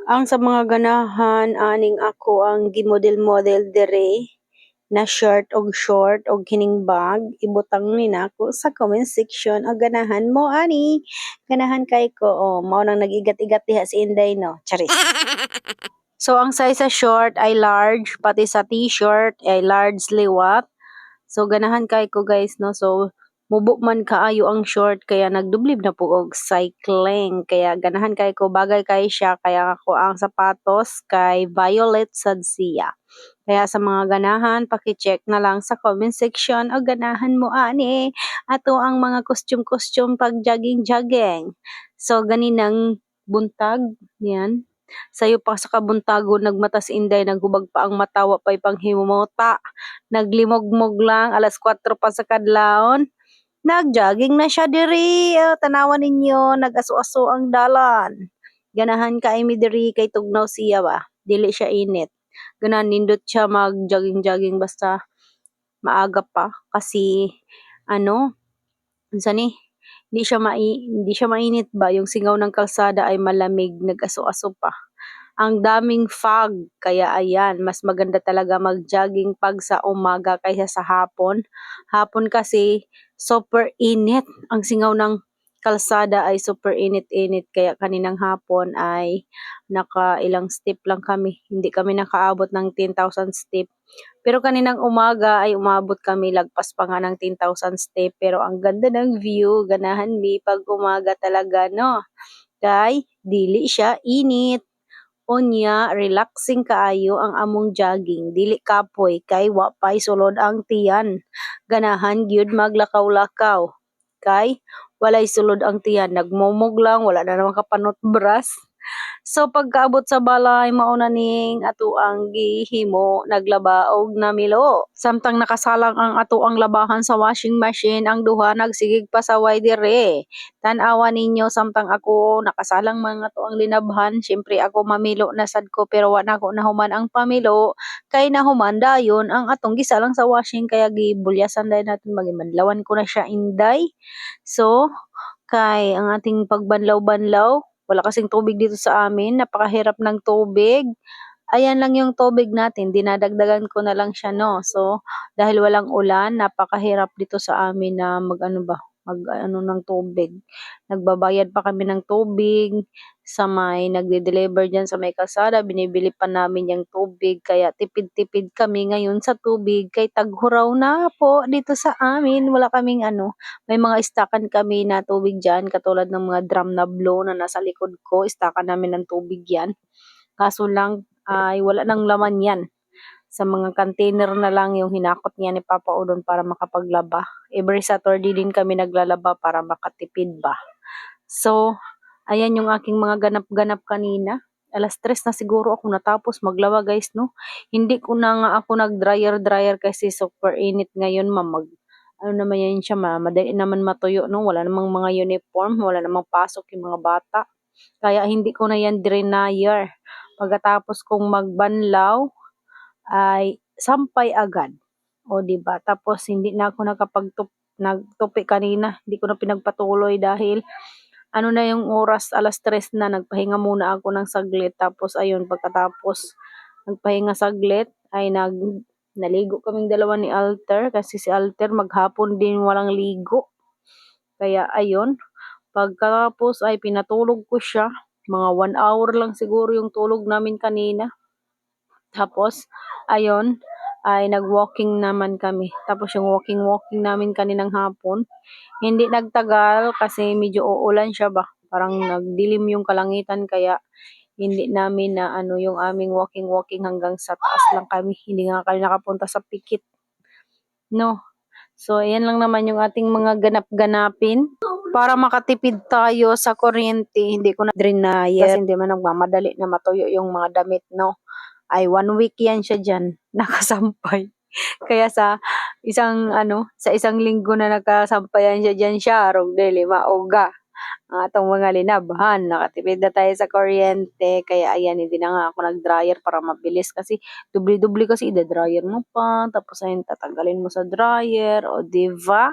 Ang sa mga ganahan aning ako ang gimodel-model dere na shirt og short og kining bag ibutang ni nako sa comment section ang ganahan mo ani. Ganahan kay ko mao nang nag-igat-igat diha si Inday no. Charis. So ang size sa short ay large pati sa t-shirt ay large liwat. So ganahan kay ko guys no. So mubo man kaayo ang short kaya nagdublib na po og cycling kaya ganahan kay ko bagay kay siya kaya ako ang sapatos kay violet sad siya. Kaya sa mga ganahan paki-check na lang sa comment section o ganahan mo ani ato ang mga costume pag jogging. So ganinang buntag yan. Sayo pa sa kabuntago nagmata si Inday naghubag pa ang matawa pa'y panghimota. Naglimogmog lang alas 4 pa sa kadlawon. Nag-jogging na siya diri. Tanawan ninyo, nag-aso-aso ang dalan. Ganahan ka mi diri kay tugnaw siya ba. Dili siya init. Ganahan nindot siya mag-jogging basta maaga pa kasi ano, unsa ni? Hindi siya mainit ba yung singaw ng kalsada ay malamig, nag-aso-aso pa. Ang daming fog, kaya ayan, mas maganda talaga mag-jogging pag sa umaga kaysa sa hapon. Hapon kasi super init. Ang singaw ng kalsada ay super init-init kaya kaninang hapon ay naka ilang step lang kami. Hindi kami nakaabot ng 10,000 step. Pero kaninang umaga ay umabot kami lagpas pa nga ng 10,000 step. Pero ang ganda ng view, ganahan mi pag umaga talaga no. Kay dili siya init. Unya, relaxing kaayo ang among jogging. Dili kapoy kay wa pay sulod ang tiyan. Ganahan gyud maglakaw-lakaw. Kay walay sulod ang tiyan. Nagmumog lang, wala na naman kapanot bras. So pagkaabot sa balay mauna ning ato ang gihimo naglaba og namilo. Samtang nakasalang ang ato ang labahan sa washing machine ang duha nagsigig pasaway dire. Tan-awa ninyo samtang ako nakasalang mga to ang linabhan, syempre ako mamilo na sad ko pero wa na ako nahuman ang pamilo kay nahuman dayon ang atong gisalang sa washing kaya gibulyasan dayon natin magimanlawan ko na siya Inday. So kay ang ating pagbanlaw-banlaw wala kasing tubig dito sa amin, napakahirap ng tubig. Ayan lang yung tubig natin, dinadagdagan ko na lang siya no. So, dahil walang ulan, napakahirap dito sa amin na mag-ano ng tubig. Nagbabayad pa kami ng tubig sa may nagde-deliver diyan sa may kalsada, binibili pa namin yung tubig kaya tipid-tipid kami ngayon sa tubig kay taghuraw na po dito sa amin. Wala kaming may mga istakan kami na tubig diyan katulad ng mga drum na blow na nasa likod ko, istakan namin ng tubig yan. Kaso lang ay wala nang laman yan. Sa mga container na lang yung hinakot niya ni Papa Udon para makapaglaba. Every Saturday din kami naglalaba para makatipid ba. So, ayan yung aking mga ganap-ganap kanina. Alas 3 na siguro ako natapos maglaba guys no. Hindi ko na nga ako nag-dryer kasi super init ngayon ano naman yan siya madali naman matuyo no. Wala namang mga uniform, wala namang pasok yung mga bata. Kaya hindi ko na yan dryer. Pagkatapos kong magbanlaw ay sampay agad. O di ba? Tapos hindi na ako nagtupi kanina. Hindi ko na pinagpatuloy dahil ano na yung oras, alas 3 na, nagpahinga muna ako ng saglit. Tapos ayun, pagkatapos nagpahinga saglit, ay naligo kaming dalawa ni Alter. Kasi si Alter maghapon din walang ligo. Kaya ayun, pagkatapos ay pinatulog ko siya. Mga 1 hour lang siguro yung tulog namin kanina. Tapos, ayun, ay nag-walking naman kami. Tapos yung walking namin kaninang hapon, hindi nagtagal kasi medyo uulan siya ba. Parang nagdilim yung kalangitan kaya hindi namin na yung aming walking hanggang sa taas lang kami. Hindi nga kami nakapunta sa pikit. No. So, ayan lang naman yung ating mga ganap-ganapin. Para makatipid tayo sa kuryente, hindi ko na drinayer. Kasi hindi man nagmamadali na matuyo yung mga damit, no? Ay 1 week yan siya dyan, nakasampay. Kaya sa isang linggo na nakasampayan siya dyan siya, arog dili mauga. Ang atong mga linabhan, nakatipid na tayo sa kuryente. Kaya ayan, hindi na nga ako nag-dryer para mabilis. Kasi dubli-dubli kasi ida-dryer mo pa. Tapos ayun, tatanggalin mo sa dryer. O diba?